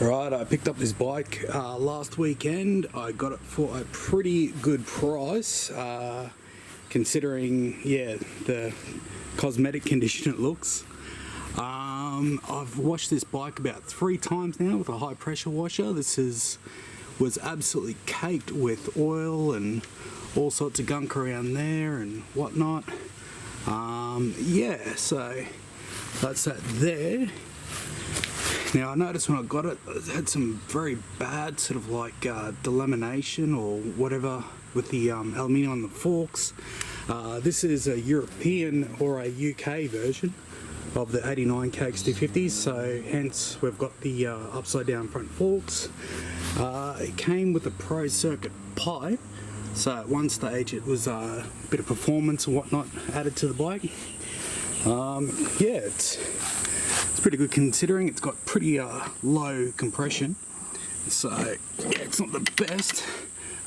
Right, I picked up this bike last weekend. I got it for a pretty good price, considering, the cosmetic condition it looks. I've washed this bike about 3 times now with a high pressure washer. Was absolutely caked with oil and all sorts of gunk around there and whatnot. So that's that there. Now I noticed when I got it, it had some very bad sort of like delamination or whatever with the aluminium on the forks. This is a European or a UK version of the 89 KX250s, so hence we've got the upside down front forks. It came with a Pro Circuit pipe, so at one stage it was a bit of performance and whatnot added to the bike. It's pretty good considering it's got pretty low compression, so yeah, it's not the best.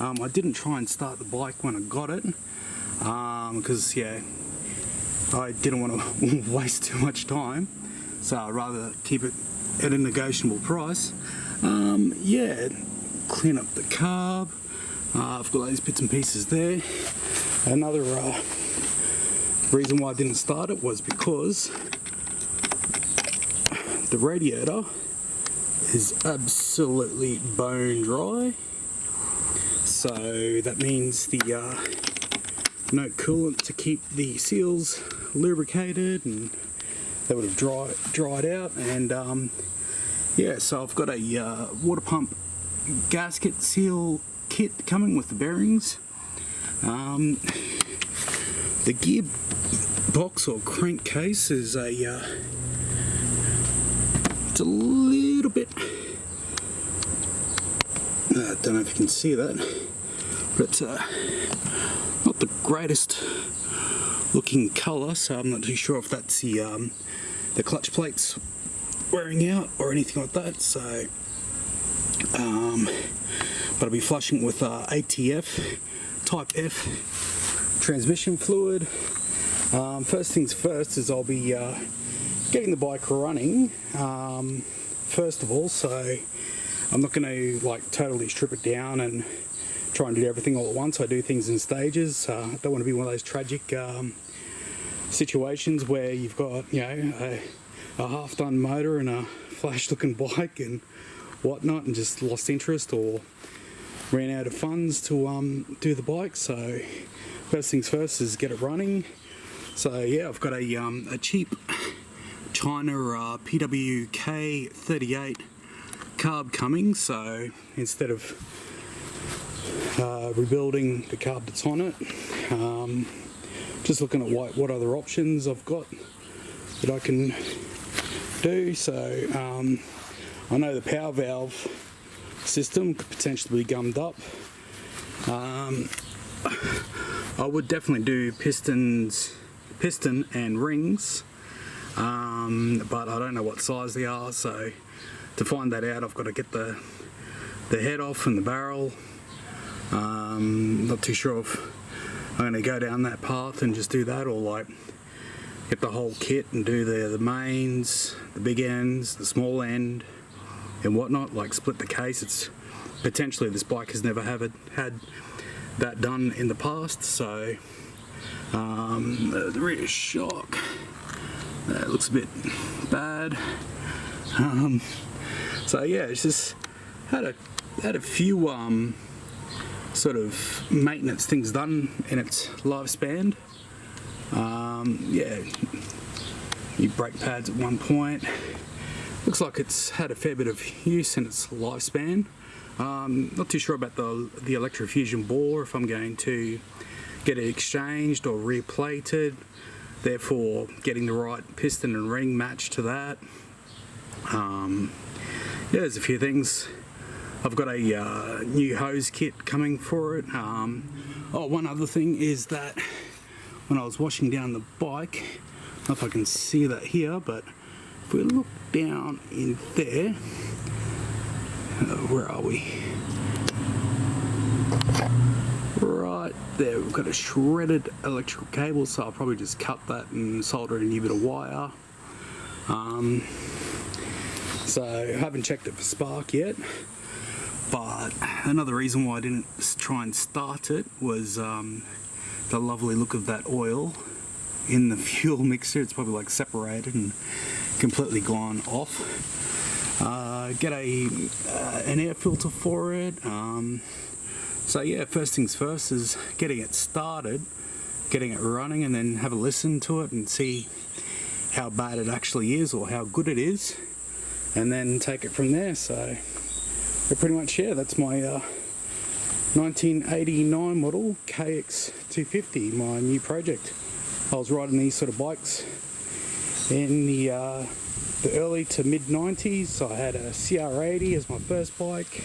I didn't try and start the bike when I got it because I didn't want to waste too much time, so I'd rather keep it at a negotiable price. Clean up the carb. I've got those bits and pieces there. Another reason why I didn't start it was because the radiator is absolutely bone dry, so that means the no coolant to keep the seals lubricated, and they would have dried out. And so I've got a water pump gasket seal kit coming with the bearings. The gear box or crankcase is it's a little bit, I don't know if you can see that, but not the greatest looking colour, so I'm not too sure if that's the clutch plates wearing out or anything like that. So but I'll be flushing with ATF Type F transmission fluid. First things first is I'll be getting the bike running first of all, so I'm not going to like totally strip it down and try and do everything all at once. I do things in stages. I don't want to be one of those tragic situations where you've got a half-done motor and a flash-looking bike and whatnot, and just lost interest or ran out of funds to do the bike. So first things first is get it running. So I've got a cheap China PWK 38 carb coming, so instead of rebuilding the carb that's on it, just looking at what other options I've got that I can do. So I know the power valve system could potentially be gummed up. I would definitely do piston and rings, but I don't know what size they are, so to find that out I've got to get the head off and the barrel. Not too sure if I'm going to go down that path and just do that, or like get the whole kit and do the mains, the big ends, the small end and whatnot, like split the case. It's potentially, this bike has never had that done in the past, so the rear shock, that looks a bit bad. It's just had a few sort of maintenance things done in its lifespan. New brake pads at one point. Looks like it's had a fair bit of use in its lifespan. Not too sure about the electrofusion bore, if I'm going to get it exchanged or replated, therefore getting the right piston and ring matched to that. There's a few things. I've got a new hose kit coming for it. One other thing is that when I was washing down the bike, I don't know if I can see that here, but if we look down in there, where are we? Right there, we've got a shredded electrical cable, so I'll probably just cut that and solder a new bit of wire. So I haven't checked it for spark yet. But another reason why I didn't try and start it was the lovely look of that oil in the fuel mixture. It's probably like separated and completely gone off. Get an air filter for it. So yeah, first things first is getting it started, getting it running, and then have a listen to it and see how bad it actually is or how good it is, and then take it from there. So pretty much, yeah, that's my 1989 model KX250, my new project. I was riding these sort of bikes in the early to mid 90s. I had a CR80 as my first bike,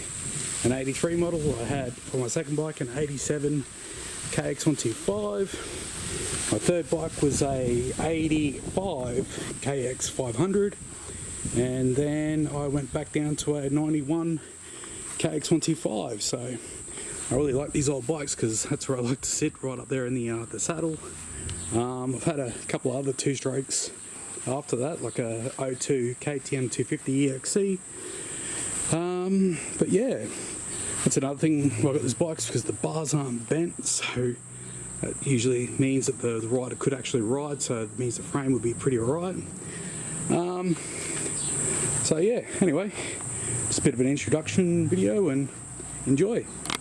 an 83 model. I had for my second bike an 87 KX125. My third bike was a 85 KX500, and then I went back down to a 91 KX125. So I really like these old bikes because that's where I like to sit, right up there in the saddle. I've had a couple of other two-strokes after that, like a 02 KTM 250 EXC. But yeah, that's another thing why I got these bikes, because the bars aren't bent, so that usually means that the rider could actually ride, so it means the frame would be pretty alright. So yeah, anyway, just a bit of an introduction video, and enjoy.